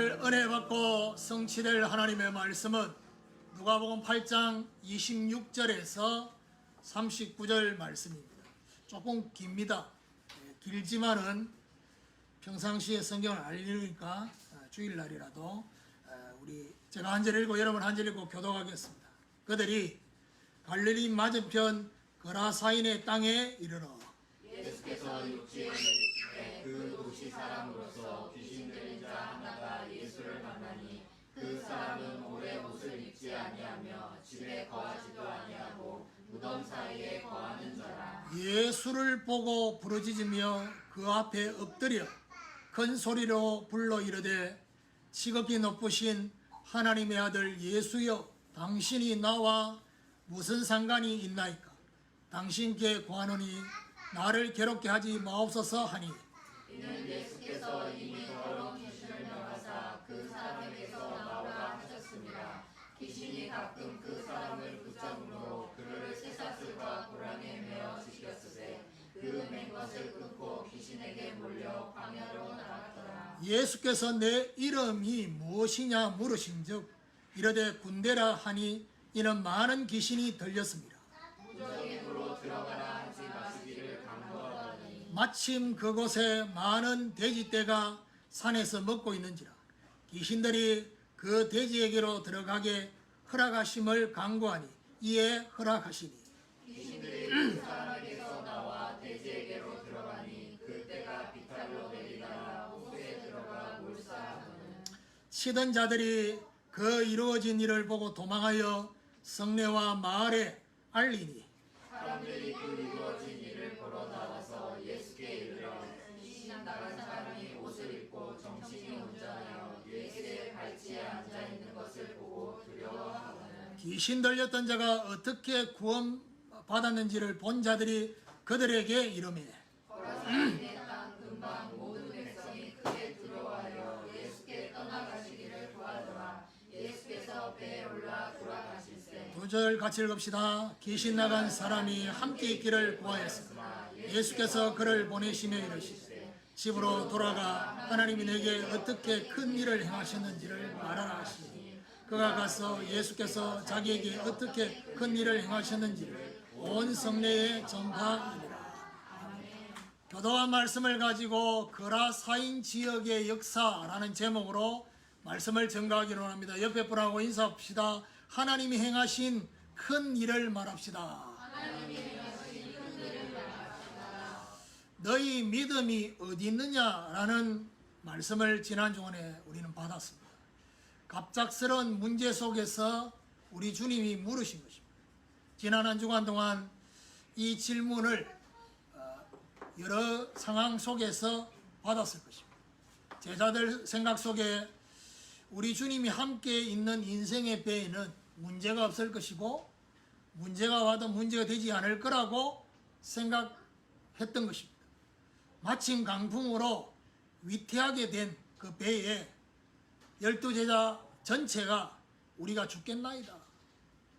오늘 은혜 받고 성취될 하나님의 말씀은 누가복음 8장 26절에서 39절 말씀입니다. 조금 깁니다. 길지만은 평상시에 성경을 안 읽으니까 주일날이라도 제가 한 절 읽고 여러분 한 절 읽고 교독하겠습니다. 그들이 갈릴리 맞은편 거라사인의 땅에 이르러 예수께서 육지에 내리시되 그 도시 사람으로서 귀신 들린 자 하나가 예수를 만나니 그 사람은 오래 옷을 입지 아니하며 집에 거하지도 아니하고 무덤 사이에 거하는 자라. 예수를 보고 부르짖으며 그 앞에 엎드려 큰 소리로 불러 이르되 지극히 높으신 하나님의 아들 예수여, 당신이 나와 무슨 상관이 있나이까? 당신께 구하노니 나를 괴롭게 하지 마옵소서 하니, 이는 예수께서 이미 더러운 귀신을 명하사 그 사람에게서 나오라 하셨습니다. 귀신이 가끔 그 사람을 붙잡음으로 그를 쇠사슬과 고랑에 매어 지켰으되 그 맨 것을 끊고 귀신에게 몰려 광야로 나갔더라. 예수께서 내 이름이 무엇이냐 물으신즉 이르되 군대라 하니, 이는 많은 귀신이 들렸습니다. 무적인으로 들어가라 하지 마시기를 강구하더니 마침 그곳에 많은 돼지떼가 산에서 먹고 있는지라 귀신들이 그 돼지에게로 들어가게 허락하심을 간구하니 이에 허락하시니, 귀신들이 그 사람에게서 나와 돼지에게로 들어가니 그 떼가 비탈로 내리다가 호수에 들어가 몰사하거늘. 치던 자들이 그 이루어진 일을 보고 도망하여 성내와 마을에 알리니 사람들이 그 이루어진 일을 보러 나와서 예수께 이르러 귀신 나간 사람이 옷을 입고 정신이 온전하여 예수의 발치에 앉아 있는 것을 보고 두려워하거늘. 귀신 들렸던 자가 어떻게 구원받았는지를 본 자들이 그들에게 이르매 거라사인의 땅 근방 모든 백성이 크게 두려워하여 예수께 떠나가시기를 구하더라. 예수께서 배에 올라 돌아가실세. 두 절 같이 읽읍시다. 귀신 나간 사람이 함께 있기를 구하였으나 예수께서 그를 보내시며 이르시되 집으로 돌아가 하나님이 내게 어떻게 큰 일을 행하셨는지를 말하라 하시니, 그가 가서 예수께서 자기에게 어떻게 큰 일을 행하셨는지를 온 성내에 전파하니라. 교도한 말씀을 가지고 거라사인 지역의 역사라는 제목으로 말씀을 전가하기로 합니다. 옆에 분하고 인사합시다. 하나님이 행하신 큰 일을 말합시다. 너희 믿음이 어디 있느냐라는 말씀을 지난 주간에 우리는 받았습니다. 갑작스러운 문제 속에서 우리 주님이 물으신 것입니다. 지난 한 주간 동안 이 질문을 여러 상황 속에서 받았을 것입니다. 제자들 생각 속에 우리 주님이 함께 있는 인생의 배에는 문제가 없을 것이고 문제가 와도 문제가 되지 않을 거라고 생각했던 것입니다. 마침 강풍으로 위태하게 된 그 배에 12제자 전체가 우리가 죽겠나이다.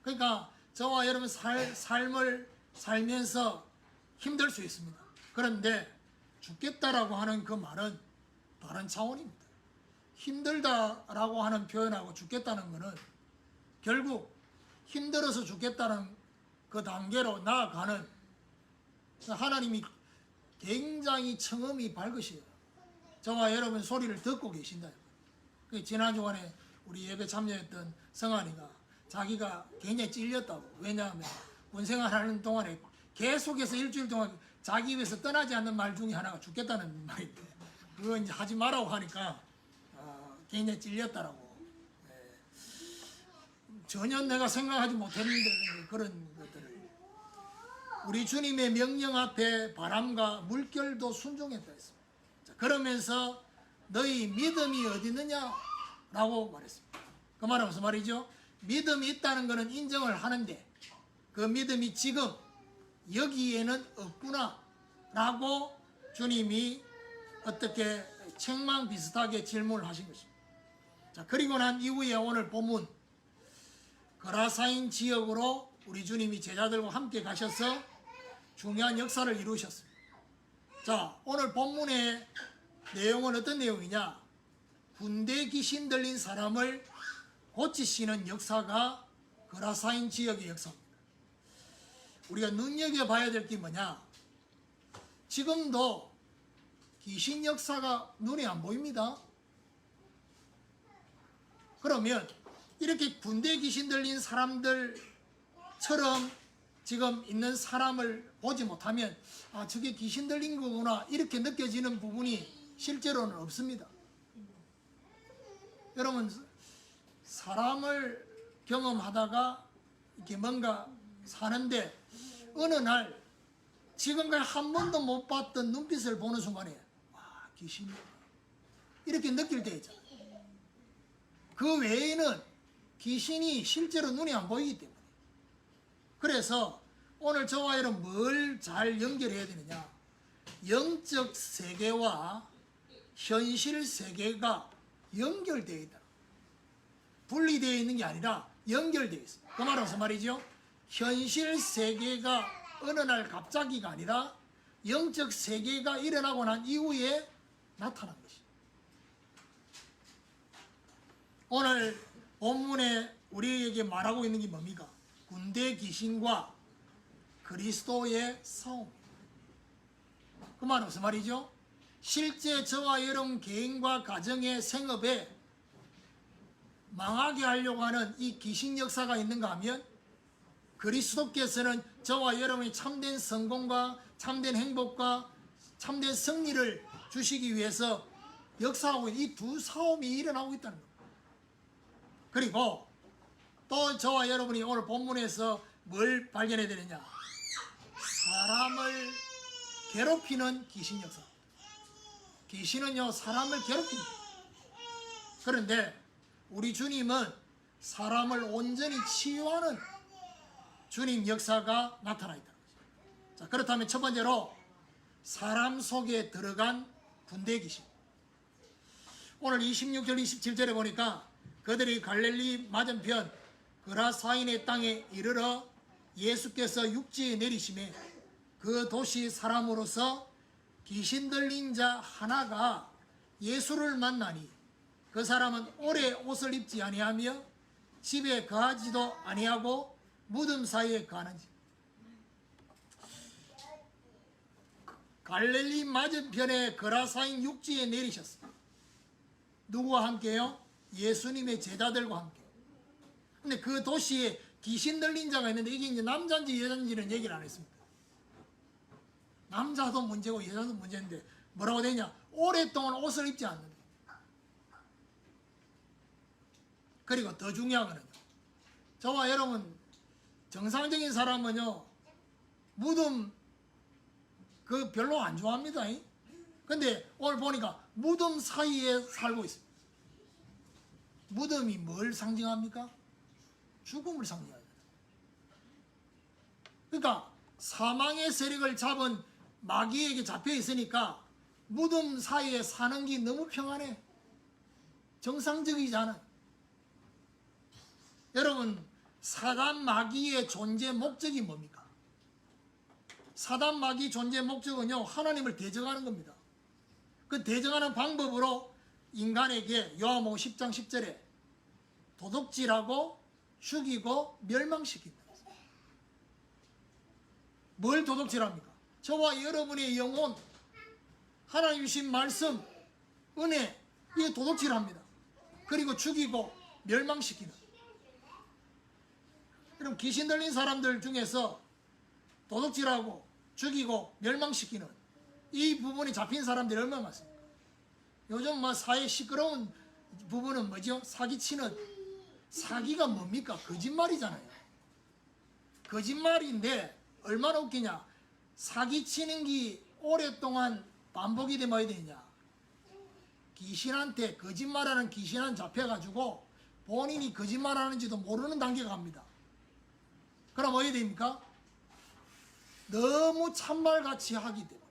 그러니까 저와 여러분 삶을 살면서 힘들 수 있습니다. 그런데 죽겠다라고 하는 그 말은 다른 차원입니다. 힘들다라고 하는 표현하고 죽겠다는 것은 결국 힘들어서 죽겠다는 그 단계로 나아가는, 하나님이 굉장히 청음이 밝으시요. 저와 여러분 소리를 듣고 계신다. 지난 주간에 우리 예배 참여했던 성환이가 자기가 굉장히 찔렸다고. 왜냐하면 군생활하는 동안에 계속해서 일주일 동안 자기 입에서 떠나지 않는 말 중에 하나가 죽겠다는 말인데, 그거 이제 하지 말라고 하니까 굉장히 찔렸다라고. 전혀 내가 생각하지 못했는데 그런 것들을 우리 주님의 명령 앞에 바람과 물결도 순종했다 했습니다. 자, 그러면서 너희 믿음이 어디 있느냐 라고 말했습니다. 그 말은 무슨 말이죠? 믿음이 있다는 것은 인정을 하는데 그 믿음이 지금 여기에는 없구나 라고 주님이 어떻게 책망 비슷하게 질문을 하신 것입니다. 자, 그리고 난 이후에 오늘 본문 거라사인 지역으로 우리 주님이 제자들과 함께 가셔서 중요한 역사를 이루셨습니다. 자, 오늘 본문의 내용은 어떤 내용이냐? 군대 귀신 들린 사람을 고치시는 역사가 그라사인 지역의 역사입니다. 우리가 눈여겨봐야 될 게 뭐냐? 지금도 귀신 역사가 눈에 안 보입니다. 그러면 이렇게 군대 귀신 들린 사람들처럼 지금 있는 사람을 보지 못하면 아, 저게 귀신 들린 거구나 이렇게 느껴지는 부분이 실제로는 없습니다. 여러분, 사람을 경험하다가 이렇게 뭔가 사는데 어느 날 지금까지 한 번도 못 봤던 눈빛을 보는 순간에 와, 귀신이야 이렇게 느낄 때 있잖아요. 그 외에는 귀신이 실제로 눈에 안 보이기 때문에. 그래서 오늘 저와 여러분 뭘 잘 연결해야 되느냐? 영적 세계와 현실 세계가 연결되어 있다. 분리되어 있는 게 아니라 연결되어 있어. 그 말은 무슨 말이죠? 현실 세계가 어느 날 갑자기가 아니라 영적 세계가 일어나고 난 이후에 나타난 것이. 오늘 본문에 우리에게 말하고 있는 게 뭡니까? 군대 귀신과 그리스도의 싸움. 그 말은 무슨 말이죠? 실제 저와 여러분 개인과 가정의 생업에 망하게 하려고 하는 이 귀신 역사가 있는가 하면 그리스도께서는 저와 여러분이 참된 성공과 참된 행복과 참된 승리를 주시기 위해서 역사하고 있는 이 두 싸움이 일어나고 있다는 겁니다. 그리고 또 저와 여러분이 오늘 본문에서 뭘 발견해야 되느냐? 사람을 괴롭히는 귀신 역사. 귀신은요, 사람을 괴롭힙니다. 그런데 우리 주님은 사람을 온전히 치유하는 주님 역사가 나타나 있다는 거죠. 자, 그렇다면 첫 번째로 사람 속에 들어간 군대 귀신. 오늘 26절 27절에 보니까 그들이 갈릴리 맞은편 그라사인의 땅에 이르러 예수께서 육지에 내리시매 그 도시 사람으로서 귀신 들린 자 하나가 예수를 만나니 그 사람은 오래 옷을 입지 아니하며 집에 거하지도 아니하고 무덤 사이에 거하는지. 갈릴리 맞은편에 그라사인 육지에 내리셨습니다. 누구와 함께요? 예수님의 제자들과 함께. 근데 그 도시에 귀신 들린 자가 있는데 이게 이제 남자인지 여자인지는 얘기를 안 했습니다. 남자도 문제고 여자도 문제인데 뭐라고 되냐? 오랫동안 옷을 입지 않는다. 그리고 더 중요한 거는요. 저와 여러분 정상적인 사람은요 무덤 그 별로 안 좋아합니다. 근데 오늘 보니까 무덤 사이에 살고 있습니다. 무덤이 뭘 상징합니까? 죽음을 상징합니다. 그러니까 사망의 세력을 잡은 마귀에게 잡혀 있으니까 무덤 사이에 사는 게 너무 평안해. 정상적이지 않아. 여러분, 사단 마귀의 존재 목적이 뭡니까? 사단 마귀 존재 목적은요, 하나님을 대적하는 겁니다. 그 대적하는 방법으로 인간에게 요한복음 10장 10절에 도둑질하고 죽이고 멸망시킨다. 뭘 도둑질합니까? 저와 여러분의 영혼, 하나님 주신 말씀, 은혜, 이게 도둑질합니다. 그리고 죽이고 멸망시키는. 그럼 귀신 들린 사람들 중에서 도둑질하고 죽이고 멸망시키는 이 부분이 잡힌 사람들이 얼마나 많습니까? 요즘 뭐 사회 시끄러운 부분은 뭐죠? 사기치는. 사기가 뭡니까? 거짓말이잖아요. 거짓말인데 얼마나 웃기냐? 사기치는 게 오랫동안 반복이 되면 어떻게 되냐? 귀신한테 거짓말하는 귀신한테 잡혀가지고 본인이 거짓말하는지도 모르는 단계가 갑니다. 그럼 어떻게 됩니까? 너무 참말같이 하기 때문에.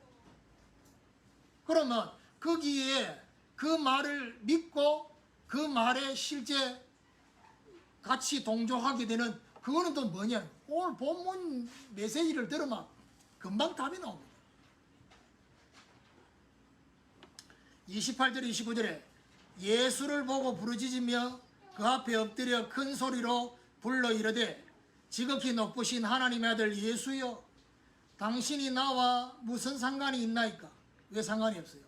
그러면 거기에 그 말을 믿고 그 말에 실제 같이 동조하게 되는 그거는 또 뭐냐? 오늘 본문 메시지를 들으면 금방 답이 나옵니다. 28절 29절에 예수를 보고 부르짖으며 그 앞에 엎드려 큰 소리로 불러 이르되 지극히 높으신 하나님의 아들 예수여, 당신이 나와 무슨 상관이 있나이까? 왜 상관이 없어요?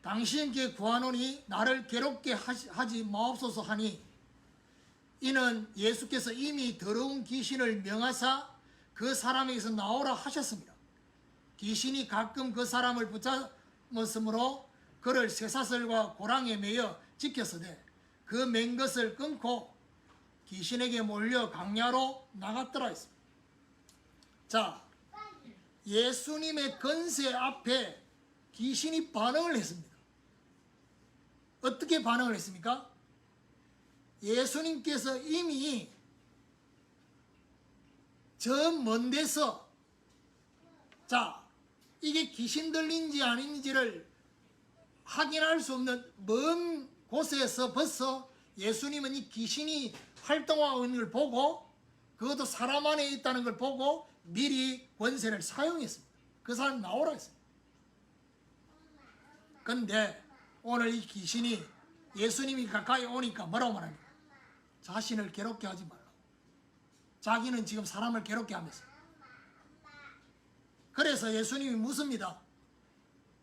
당신께 구하노니 나를 괴롭게 하지 마옵소서 하니, 이는 예수께서 이미 더러운 귀신을 명하사 그 사람에게서 나오라 하셨습니다. 귀신이 가끔 그 사람을 붙잡았으므로 그를 쇠사슬과 고랑에 매여 지켰으되 그 맨 것을 끊고 귀신에게 몰려 강야로 나갔더라 했습니다. 자, 예수님의 권세 앞에 귀신이 반응을 했습니다. 어떻게 반응을 했습니까? 예수님께서 이미 저 먼 데서, 자, 이게 귀신 들린지 아닌지를 확인할 수 없는 먼 곳에서 벌써 예수님은 이 귀신이 활동하고 있는 걸 보고, 그것도 사람 안에 있다는 걸 보고 미리 권세를 사용했습니다. 그 사람 나오라 했습니다. 근데 오늘 이 귀신이 예수님이 가까이 오니까 뭐라고 말합니까? 자신을 괴롭게 하지 말라고. 자기는 지금 사람을 괴롭게 하면서. 그래서 예수님이 묻습니다.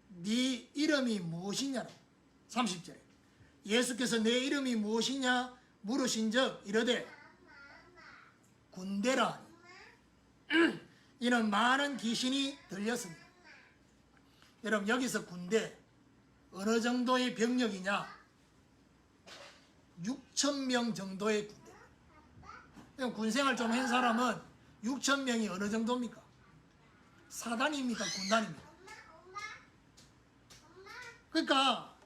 네 이름이 무엇이냐고. 30절에 예수께서 내 이름이 무엇이냐 물으신즉 이르되 군대라 하니 이는 많은 귀신이 들렸습니다. 여러분, 여기서 군대 어느 정도의 병력이냐? 6,000명 정도의 군대. 군생활 좀 한 사람은 6,000명이 어느 정도입니까? 사단입니까? 군단입니까? 그러니까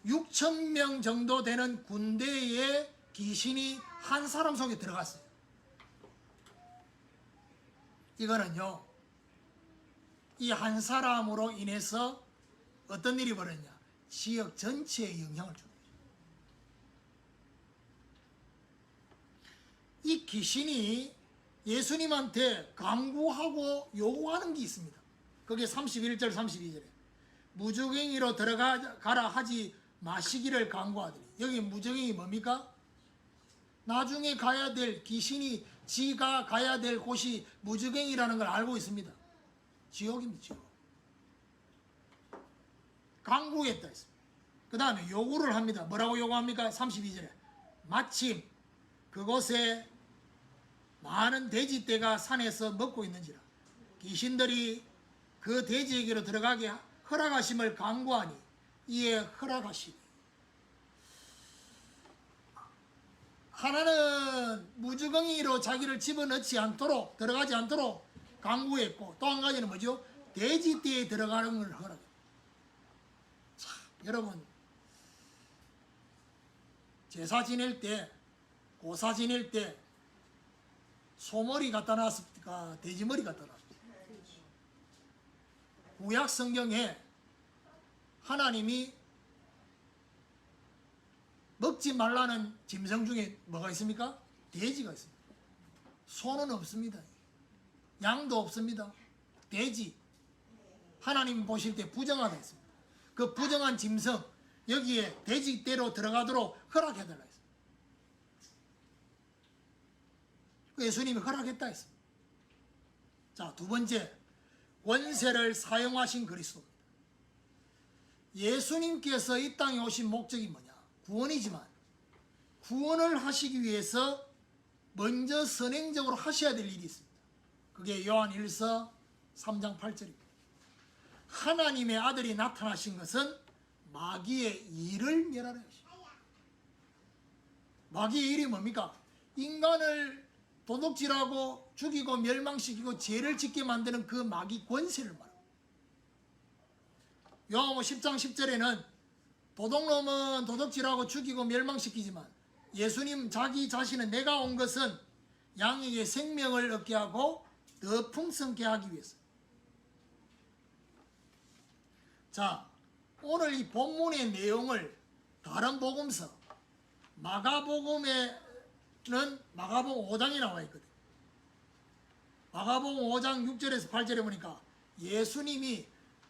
6,000명 정도 되는 군대에 귀신이 한 사람 속에 들어갔어요. 이거는요, 이 한 사람으로 인해서 어떤 일이 벌어졌냐? 지역 전체에 영향을 줍니다. 이 귀신이 예수님한테 강구하고 요구하는 게 있습니다. 그게 31절 32절에 무주갱이로 들어가라 하지 마시기를 강구하더니, 여기 무주갱이 뭡니까? 나중에 가야 될, 귀신이 지가 가야 될 곳이 무주갱이라는 걸 알고 있습니다. 지옥입니다. 지옥. 강구했다 했습니다. 그 다음에 요구를 합니다. 뭐라고 요구합니까? 32절에 마침 그곳에 많은 돼지떼가 산에서 먹고 있는지라 귀신들이 그 돼지에게로 들어가게 허락하심을 강구하니 이에 허락하시니. 하나는 무주갱이로 자기를 집어넣지 않도록, 들어가지 않도록 강구했고, 또 한 가지는 뭐죠? 돼지떼에 들어가는 걸 허락했다. 자, 여러분, 제사 지낼 때, 고사 지낼 때 소머리 갖다 놨습니까? 돼지머리 갖다 놨습니까? 구약 성경에 하나님이 먹지 말라는 짐승 중에 뭐가 있습니까? 돼지가 있습니다. 소는 없습니다. 양도 없습니다. 돼지. 하나님 보실 때 부정하다 했습니다. 그 부정한 짐승, 여기에 돼지떼로 들어가도록 허락해달라 했습니다. 예수님이 허락했다 했습니다. 자, 두 번째, 권세를 사용하신 그리스도입니다. 예수님께서 이 땅에 오신 목적이 뭐냐? 구원이지만 구원을 하시기 위해서 먼저 선행적으로 하셔야 될 일이 있습니다. 그게 요한 1서 3장 8절입니다. 하나님의 아들이 나타나신 것은 마귀의 일을 멸하려 하십니다. 마귀의 일이 뭡니까? 인간을 도둑질하고 죽이고 멸망시키고 죄를 짓게 만드는 그 마귀 권세를 말합니다. 요한복음 10장 10절에는 도둑놈은 도둑질하고 죽이고 멸망시키지만 예수님 자기 자신은 내가 온 것은 양에게 생명을 얻게 하고 더 풍성케 하기 위해서. 자, 오늘 이 본문의 내용을 다른 복음서 마가복음에는 마가복음 5장이 나와 있거든요. 마가복음 5장 6절에서 8절에 보니까 예수님이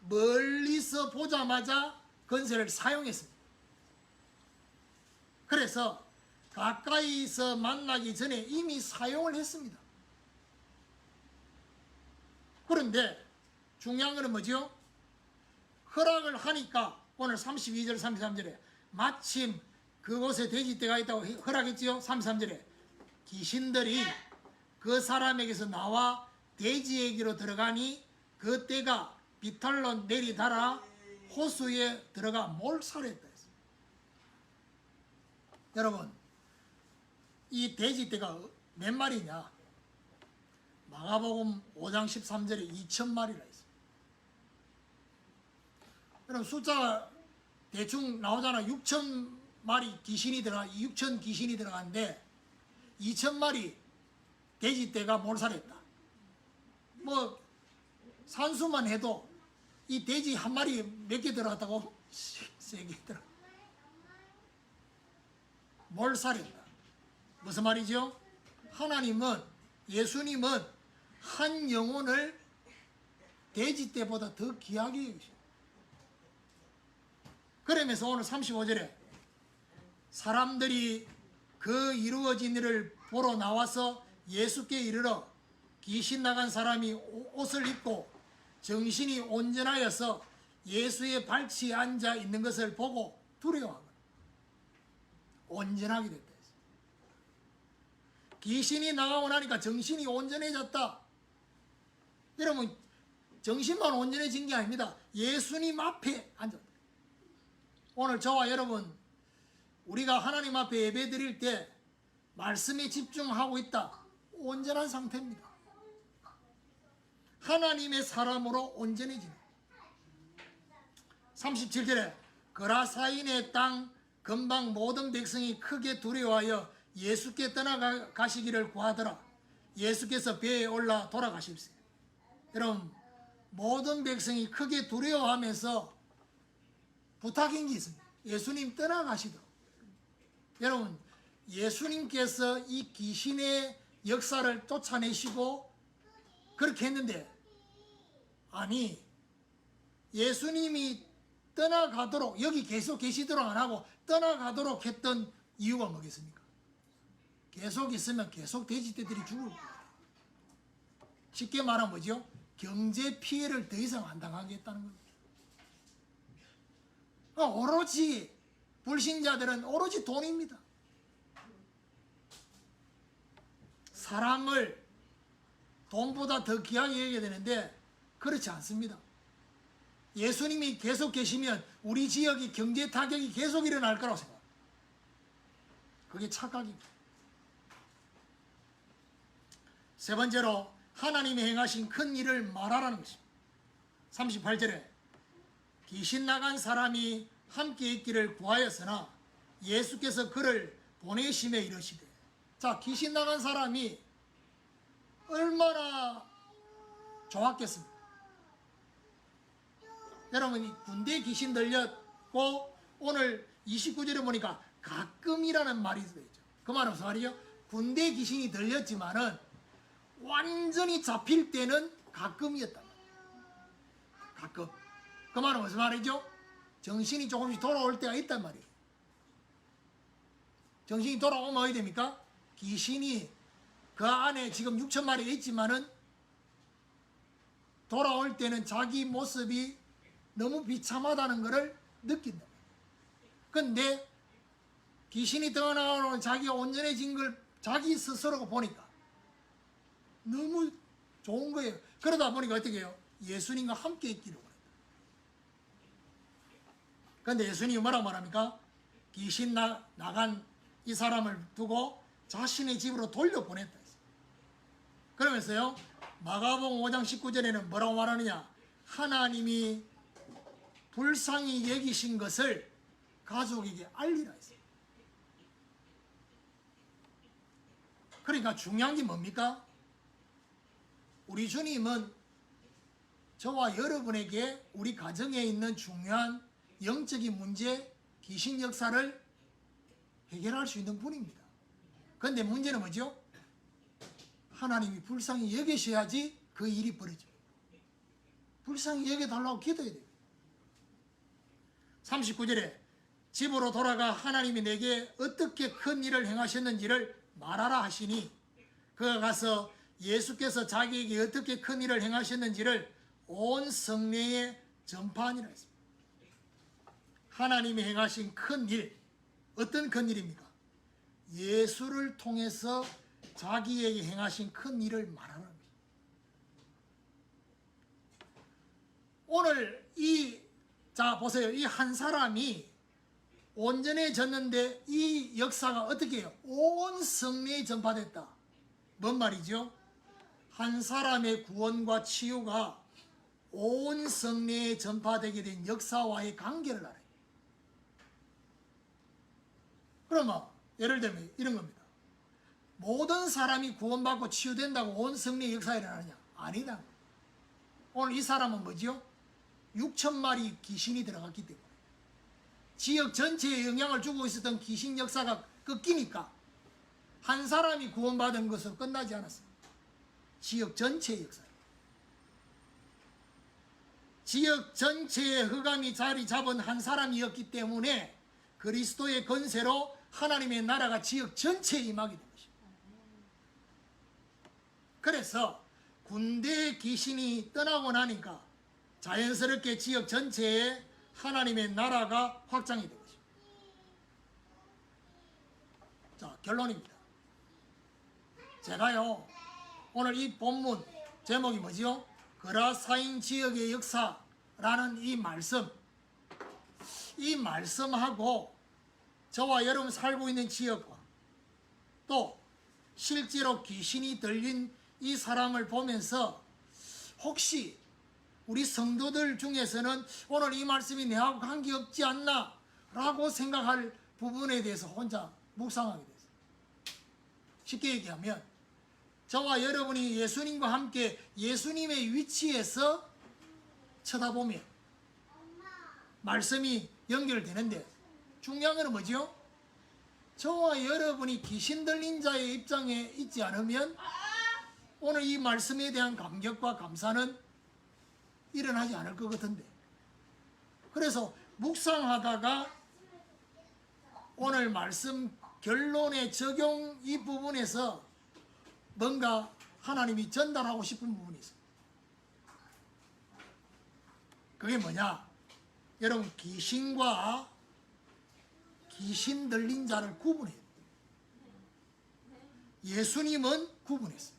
멀리서 보자마자 권세를 사용했습니다. 그래서 가까이서 만나기 전에 이미 사용을 했습니다. 그런데 중요한 것은 뭐죠? 허락을 하니까 오늘 32절 33절에 마침 그곳에 돼지떼가 있다고 허락했지요. 33절에 귀신들이 그 사람에게서 나와 돼지에게로 들어가니 그 떼가 비탈로 내리달아 호수에 들어가 몰살했다 했어요. 여러분, 이 돼지떼가 몇 마리냐? 마가복음 5장 13절에 2,000마리라 했어요. 여러분, 숫자가 대충 나오잖아. 6,000마리 귀신이 들어가, 6,000 귀신이 들어가는데 2,000마리 돼지떼가 몰살했다. 뭐 산수만 해도 이 돼지 한 마리 몇 개 들어갔다고? 3개 들어. 몰살했다. 무슨 말이죠? 하나님은, 예수님은 한 영혼을 돼지떼보다 더 귀하게 여기십니다. 그러면서 오늘 35절에 사람들이 그 이루어진 일을 보러 나와서 예수께 이르러 귀신 나간 사람이 옷을 입고 정신이 온전하여서 예수의 발치에 앉아 있는 것을 보고 두려워하고 온전하게 됐다. 귀신이 나가고 나니까 정신이 온전해졌다. 여러분, 정신만 온전해진 게 아닙니다. 예수님 앞에 앉았다. 오늘 저와 여러분, 우리가 하나님 앞에 예배 드릴 때 말씀에 집중하고 있다. 온전한 상태입니다. 하나님의 사람으로 온전해지는. 37절에 그라사인의 땅 근방 모든 백성이 크게 두려워하여 예수께 떠나가시기를 구하더라. 예수께서 배에 올라 돌아가십시오. 여러분, 모든 백성이 크게 두려워하면서 부탁인 게 있습니다. 예수님 떠나가시도록. 여러분, 예수님께서 이 귀신의 역사를 쫓아내시고 그렇게 했는데, 아니, 예수님이 떠나가도록, 여기 계속 계시도록 안 하고 떠나가도록 했던 이유가 뭐겠습니까? 계속 있으면 계속 돼지떼들이 죽을 거예요. 쉽게 말하면 뭐죠? 경제 피해를 더 이상 안 당하겠다는 겁니다. 오로지 불신자들은 오로지 돈입니다. 사람을 돈보다 더 귀하게 여겨야 되는데 그렇지 않습니다. 예수님이 계속 계시면 우리 지역이 경제 타격이 계속 일어날 거라고 생각합니다. 그게 착각입니다. 세 번째로 하나님이 행하신 큰 일을 말하라는 것입니다. 38절에 귀신 나간 사람이 함께 있기를 구하였으나 예수께서 그를 보내심에 이르시되. 자, 귀신 나간 사람이 얼마나 좋았겠습니까? 여러분이 군대 귀신 들렸고 오늘 29절에 보니까 가끔이라는 말이 되죠. 그 말은 무슨 말이죠? 군대 귀신이 들렸지만은 완전히 잡힐 때는 가끔이었다. 가끔. 그 말은 무슨 말이죠? 정신이 조금씩 돌아올 때가 있단 말이에요. 정신이 돌아오면 어떻게 됩니까? 귀신이 그 안에 지금 6,000마리가 있지만은 돌아올 때는 자기 모습이 너무 비참하다는 것을 느낀다. 근데 귀신이 떠나오는 자기가 온전해진 걸 자기 스스로가 보니까 너무 좋은 거예요. 그러다 보니까 어떻게 해요? 예수님과 함께 있기를 원했다. 그런데 예수님이 뭐라고 말합니까? 귀신 나간 이 사람을 두고 자신의 집으로 돌려보냈다. 그러면서요, 마가복음 5장 19절에는 뭐라고 말하느냐? 하나님이 불쌍히 여기신 것을 가족에게 알리라 했어요. 그러니까 중요한 게 뭡니까? 우리 주님은 저와 여러분에게 우리 가정에 있는 중요한 영적인 문제, 귀신 역사를 해결할 수 있는 분입니다. 그런데 문제는 뭐죠? 하나님이 불쌍히 여기셔야지 그 일이 벌어져요. 불쌍히 여겨달라고 기도해야 돼요. 39절에 집으로 돌아가 하나님이 내게 어떻게 큰 일을 행하셨는지를 말하라 하시니 그가 가서 예수께서 자기에게 어떻게 큰 일을 행하셨는지를 온 성내에 전파하니라 했습니다. 하나님이 행하신 큰 일, 어떤 큰 일입니까? 예수를 통해서 자기에게 행하신 큰 일을 말하는 겁니다. 오늘 자 보세요. 이 한 사람이 온전해졌는데 이 역사가 어떻게 해요? 온 성내에 전파됐다. 뭔 말이죠? 한 사람의 구원과 치유가 온 성내에 전파되게 된 역사와의 관계를 알아요. 그러면 예를 들면 이런 겁니다. 모든 사람이 구원받고 치유된다고 온 성내의 역사에 일어나느냐? 아니다. 오늘 이 사람은 뭐죠? 6천 마리 귀신이 들어갔기 때문에 지역 전체에 영향을 주고 있었던 귀신 역사가 꺾이니까 한 사람이 구원받은 것으로 끝나지 않았습니다. 지역 전체의 역사. 지역 전체에 흑암이 자리 잡은 한 사람이었기 때문에 그리스도의 권세로 하나님의 나라가 지역 전체에 임하게 된 것입니다. 그래서 군대의 귀신이 떠나고 나니까 자연스럽게 지역 전체에 하나님의 나라가 확장이 된 것입니다. 자, 결론입니다. 제가요 오늘 이 본문 제목이 뭐지요? 그라사인 지역의 역사라는 이 말씀하고 저와 여러분 살고 있는 지역과 또 실제로 귀신이 들린 이 사람을 보면서 혹시 우리 성도들 중에서는 오늘 이 말씀이 내하고 관계없지 않나 라고 생각할 부분에 대해서 혼자 묵상하게 됐어요. 쉽게 얘기하면 저와 여러분이 예수님과 함께 예수님의 위치에서 쳐다보면 말씀이 연결되는데 중요한 건 뭐죠? 저와 여러분이 귀신 들린 자의 입장에 있지 않으면 오늘 이 말씀에 대한 감격과 감사는 일어나지 않을 것 같은데, 그래서 묵상하다가 오늘 말씀 결론의 적용 이 부분에서 뭔가 하나님이 전달하고 싶은 부분이 있어요. 그게 뭐냐? 여러분, 귀신과 귀신 들린 자를 구분해요. 예수님은 구분했어요.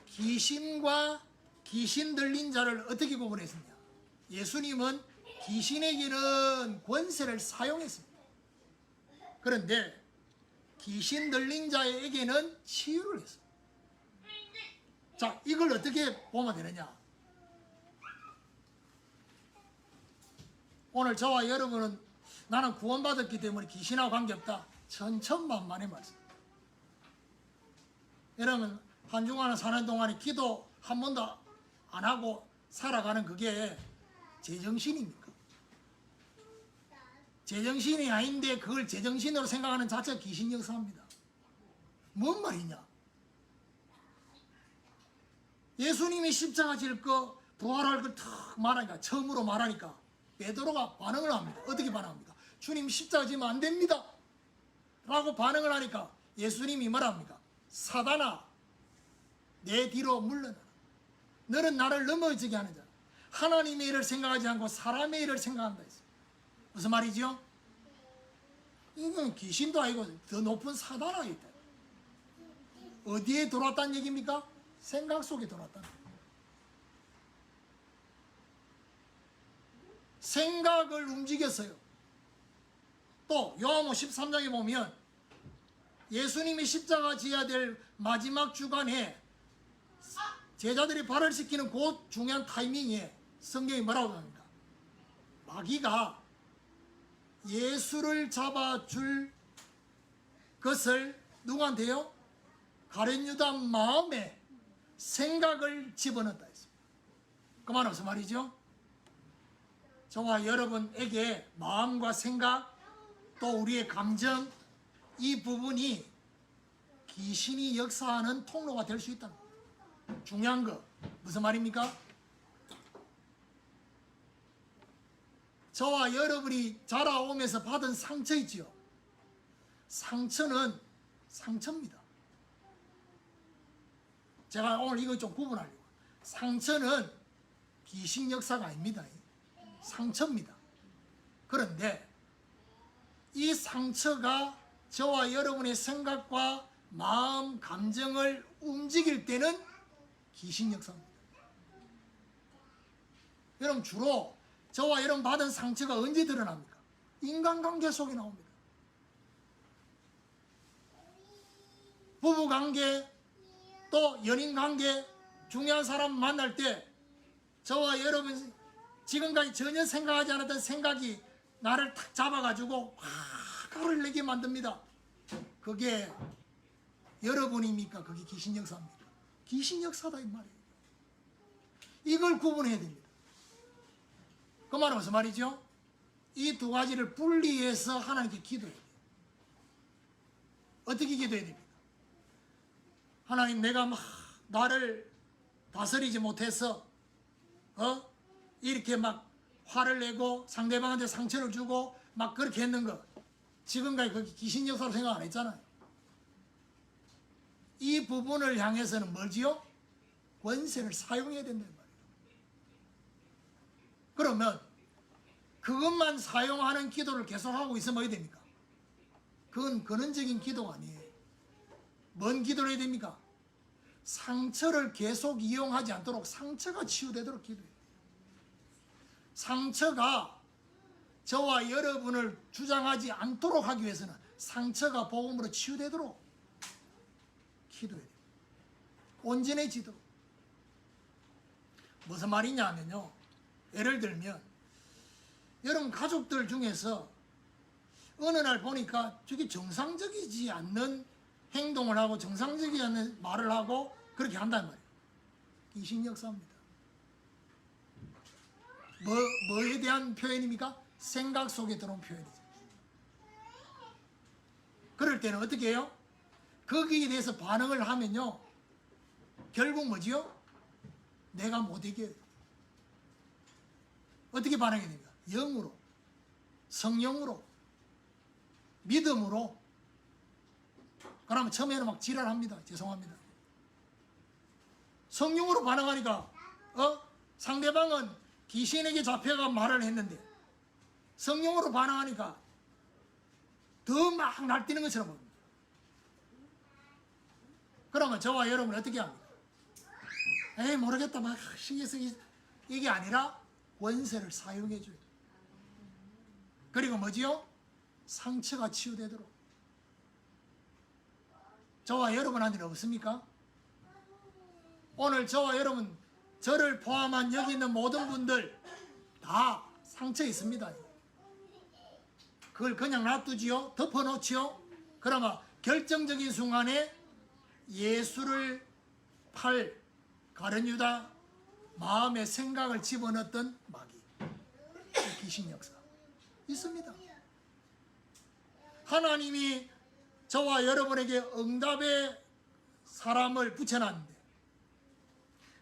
귀신과 귀신 들린 자를 어떻게 구분했느냐? 예수님은 귀신에게는 권세를 사용했습니다. 그런데 귀신 들린 자에게는 치유를 했어요. 자, 이걸 어떻게 보면 되느냐? 오늘 저와 여러분은 나는 구원받았기 때문에 귀신하고 관계없다. 천천만만의 말씀. 여러분, 한 주간을 사는 동안에 기도 한 번도 안 하고 살아가는 그게 제정신입니까? 제정신이 아닌데 그걸 제정신으로 생각하는 자체가 귀신 역사입니다. 뭔 말이냐? 예수님이 십자가 질 거 부활할 걸 탁 말하니까, 처음으로 말하니까 베드로가 반응을 합니다. 어떻게 반응합니까? 주님 십자가 지면 안 됩니다 라고 반응을 하니까 예수님이 뭐랍니까? 사단아, 내 뒤로 물러나라. 너는 나를 넘어지게 하는 자. 하나님의 일을 생각하지 않고 사람의 일을 생각한다 했어요. 무슨 말이죠? 이건 귀신도 아니고 더 높은 사단아 있다. 어디에 들어왔다는 얘기입니까? 생각 속에 들어왔다. 생각을 움직였어요. 또 요한복음 13장에 보면 예수님이 십자가 지어야 될 마지막 주간에 제자들이 발을 씻기는 그 중요한 타이밍에 성경이 뭐라고 합니까? 마귀가 예수를 잡아줄 것을 누구한테요? 가룟 유다 마음에 생각을 집어넣었다 했습니다. 그 말은 무슨 말이죠? 저와 여러분에게 마음과 생각 또 우리의 감정 이 부분이 귀신이 역사하는 통로가 될 수 있다는 거예요. 중요한 거 무슨 말입니까? 저와 여러분이 자라오면서 받은 상처 있지요. 상처는 상처입니다. 제가 오늘 이거 좀 구분하려고. 상처는 귀신 역사가 아닙니다. 상처입니다. 그런데 이 상처가 저와 여러분의 생각과 마음, 감정을 움직일 때는 귀신 역사입니다. 여러분, 주로 저와 여러분 받은 상처가 언제 드러납니까? 인간관계 속에 나옵니다. 부부관계, 또 연인관계, 중요한 사람 만날 때 저와 여러분 지금까지 전혀 생각하지 않았던 생각이 나를 탁 잡아가지고 화를 내게 만듭니다. 그게 여러분입니까? 그게 귀신 역사입니까? 귀신 역사다 이 말이에요. 이걸 구분해야 됩니다. 그 말은 무슨 말이죠? 이 두 가지를 분리해서 하나님께 기도해야 돼요. 어떻게 기도해야 됩니까? 하나님, 내가 막 나를 다스리지 못해서 이렇게 막 화를 내고 상대방한테 상처를 주고 막 그렇게 했는 거, 지금까지 그게 귀신 역사로 생각 안 했잖아요. 이 부분을 향해서는 뭐지요? 권세를 사용해야 된단 말이에요. 그러면 그것만 사용하는 기도를 계속하고 있으면 어떻게 됩니까? 그건 근원적인 기도가 아니에요. 뭔 기도를 해야 됩니까? 상처를 계속 이용하지 않도록 상처가 치유되도록 기도해야 돼요. 상처가 저와 여러분을 주장하지 않도록 하기 위해서는 상처가 복음으로 치유되도록 기도해야 돼요. 온전해지도록. 무슨 말이냐 하면요, 예를 들면 여러분 가족들 중에서 어느 날 보니까 저게 정상적이지 않는 행동을 하고 정상적이지 않는 말을 하고 그렇게 한단 말이에요. 귀신 역사입니다. 뭐에 대한 표현입니까? 생각 속에 들어온 표현이죠. 그럴 때는 어떻게 해요? 거기에 대해서 반응을 하면요, 결국 뭐지요? 내가 못 이겨요. 어떻게 반응해야 됩니까? 영으로, 성령으로, 믿음으로. 그러면 처음에는 막 지랄합니다. 죄송합니다. 성령으로 반응하니까 상대방은 귀신에게 잡혀가 말을 했는데 성령으로 반응하니까 더 막 날뛰는 것처럼 보입니다. 그러면 저와 여러분은 어떻게 합니까? 에이 모르겠다 막 신경 쓰기, 이게 아니라 권세를 사용해 줘요. 그리고 뭐지요? 상처가 치유되도록. 저와 여러분한테는 없습니까? 오늘 저와 여러분, 저를 포함한 여기 있는 모든 분들 다 상처 있습니다. 그걸 그냥 놔두지요? 덮어놓지요? 그러면 결정적인 순간에 예수를 팔 가룟 유다 마음의 생각을 집어넣었던 마귀, 귀신 역사 있습니다. 하나님이 저와 여러분에게 응답의 사람을 붙여놨는데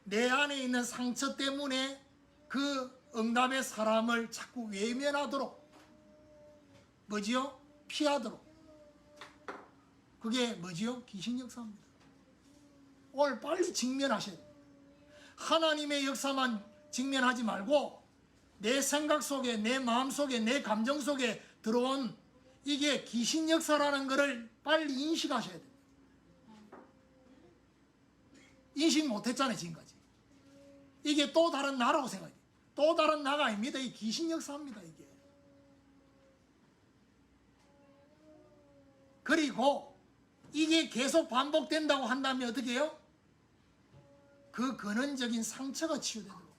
내 안에 있는 상처 때문에 그 응답의 사람을 자꾸 외면하도록, 뭐지요? 피하도록. 그게 뭐지요? 귀신 역사입니다. 오늘 빨리 직면하셔야 돼요. 하나님의 역사만 직면하지 말고 내 생각 속에, 내 마음 속에, 내 감정 속에 들어온 이게 귀신 역사라는 것을 빨리 인식하셔야 돼요. 인식 못했잖아요, 지금까지. 이게 또 다른 나라고 생각해요. 또 다른 나가 아닙니다. 이 귀신 역사입니다, 이게. 그리고 이게 계속 반복된다고 한다면 어떻게 해요? 그 근원적인 상처가 치유되도록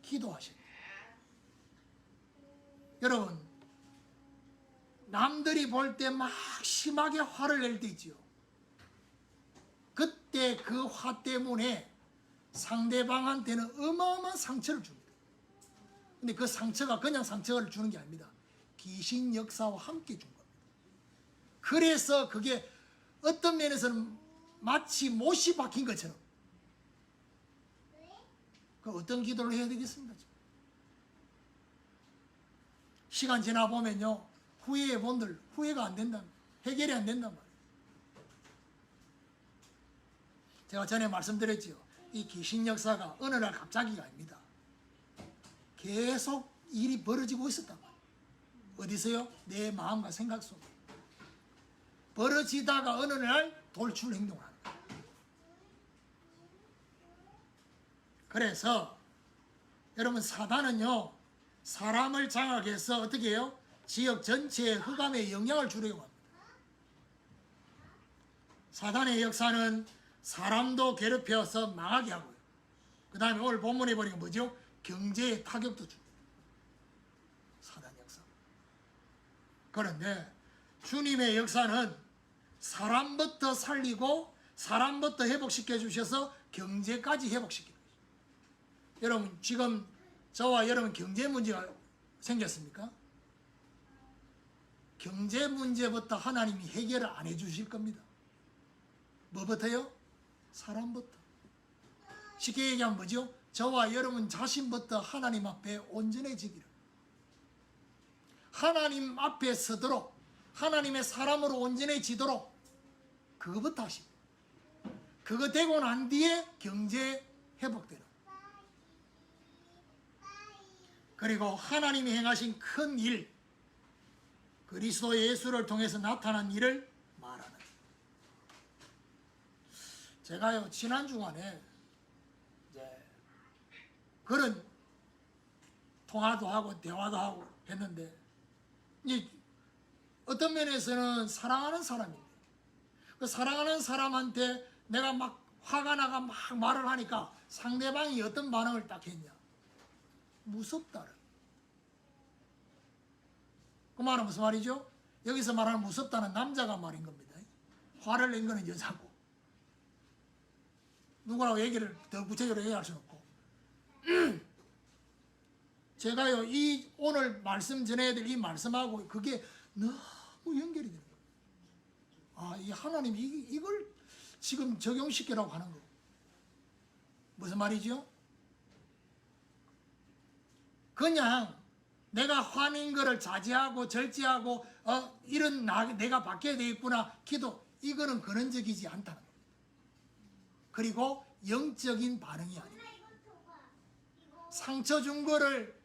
기도하셔야 돼요. 여러분, 남들이 볼 때 막 심하게 화를 낼 때 있지요. 그때 그 화 때문에 상대방한테는 어마어마한 상처를 줍니다. 근데 그 상처가 그냥 상처를 주는 게 아닙니다. 귀신 역사와 함께 준 겁니다. 그래서 그게 어떤 면에서는 마치 못이 박힌 것처럼. 그 어떤 기도를 해야 되겠습니까? 시간 지나 보면요, 후회의 본들 후회가 안 된다, 해결이 안 된단 말이에요. 제가 전에 말씀드렸지요. 이 귀신 역사가 어느 날 갑자기가 아닙니다. 계속 일이 벌어지고 있었단 말이에요. 어디서요? 내 마음과 생각 속에. 벌어지다가 어느 날 돌출 행동을 하는 거예요. 그래서 여러분, 사단은요, 사람을 장악해서 어떻게 해요? 지역 전체에 흑암의 영향을 주려고 합니다. 사단의 역사는 사람도 괴롭혀서 망하게 하고요. 그 다음에 오늘 본문에 보니까 뭐죠? 경제에 타격도 주고. 사단 역사. 그런데 주님의 역사는 사람부터 살리고 사람부터 회복시켜 주셔서 경제까지 회복시키는 거죠. 여러분, 지금 저와 여러분 경제 문제가 생겼습니까? 경제 문제부터 하나님이 해결을 안 해주실 겁니다. 뭐부터요? 사람부터. 쉽게 얘기하면 뭐죠? 저와 여러분 자신부터 하나님 앞에 온전해지기를. 하나님 앞에 서도록, 하나님의 사람으로 온전해지도록 그거부터 하십니다. 그거 되고 난 뒤에 경제 회복되는. 그리고 하나님이 행하신 큰 일, 그리스도 예수를 통해서 나타난 일을 말하는. 제가요, 지난 주간에 이제 그런 통화도 하고 대화도 하고 했는데, 이제 어떤 면에서는 사랑하는 사람인데, 그 사랑하는 사람한테 내가 막 화가 나가 막 말을 하니까 상대방이 어떤 반응을 딱 했냐? 무섭다를. 그 말은 무슨 말이죠? 여기서 말하는 무섭다는 남자가 말인 겁니다. 화를 낸 거는 여자고. 누구라고 얘기를 더 구체적으로 얘기할 수는 없고. 제가요, 이 오늘 말씀 전해야 될 이 말씀하고 그게 너무 연결이 되는 거예요. 아, 이 하나님이 이걸 지금 적용시키라고 하는 거. 무슨 말이죠? 그냥 내가 화낸 거를 자제하고 절제하고 이런 내가 바뀌어야 되겠구나 기도, 이거는 근원적이지 않다는 겁니다. 그리고 영적인 반응이 아닙니다. 상처 준 거를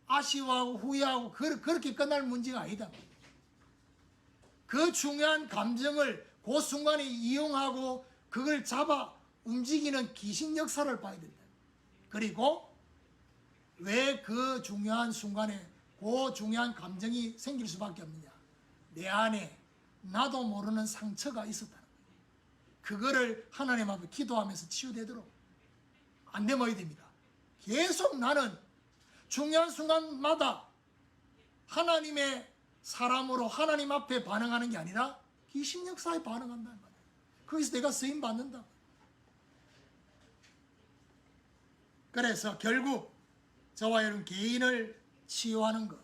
아쉬워하고 후회하고 그렇게 끝날 문제가 아니다. 그 중요한 감정을 그 순간에 이용하고 그걸 잡아 움직이는 귀신 역사를 봐야 된다. 그리고 왜 그 중요한 순간에 그 중요한 감정이 생길 수밖에 없느냐? 내 안에 나도 모르는 상처가 있었다는 거예요. 그거를 하나님 앞에 기도하면서 치유되도록. 안 되면 어디 됩니까? 계속 나는 중요한 순간마다 하나님의 사람으로 하나님 앞에 반응하는 게 아니라 귀신 역사에 반응한다는 거예요. 거기서 내가 쓰임 받는다. 그래서 결국 저와 여러분 개인을 치유하는 것,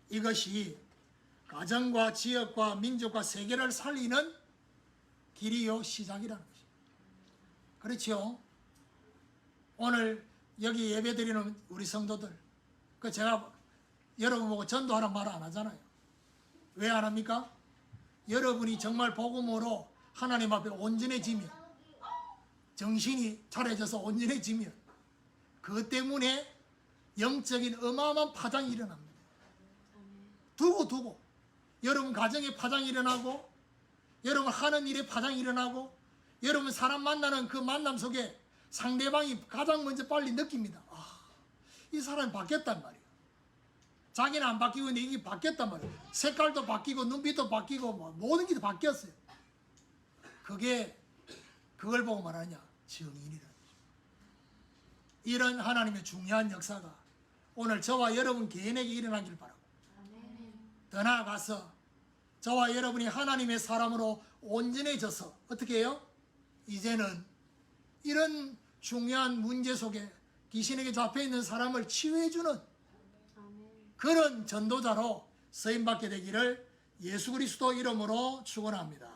이것이 가정과 지역과 민족과 세계를 살리는 길이요 시작이라는 것입니다. 그렇죠? 오늘 여기 예배드리는 우리 성도들, 그 제가 여러분 보고 전도하라는 말 안 하잖아요. 왜 안 합니까? 여러분이 정말 복음으로 하나님 앞에 온전해지면, 정신이 차려져서 온전해지면 그것 때문에 영적인 어마어마한 파장이 일어납니다. 두고 여러분 가정에 파장이 일어나고, 여러분 하는 일에 파장이 일어나고, 여러분 사람 만나는 그 만남 속에 상대방이 가장 먼저 빨리 느낍니다. 아, 이 사람이 바뀌었단 말이에요. 자기는 안 바뀌고 있는데 이게 바뀌었단 말이에요. 색깔도 바뀌고 눈빛도 바뀌고 모든 게 다 바뀌었어요. 그걸 보고 말하냐? 정인이라는 거죠. 이런 하나님의 중요한 역사가 오늘 저와 여러분 개인에게 일어나길 바라고, 더 나아가서 저와 여러분이 하나님의 사람으로 온전해져서 어떻게 해요? 이제는 이런 중요한 문제 속에 귀신에게 잡혀있는 사람을 치유해주는 그런 전도자로 쓰임받게 되기를 예수 그리스도 이름으로 축원합니다.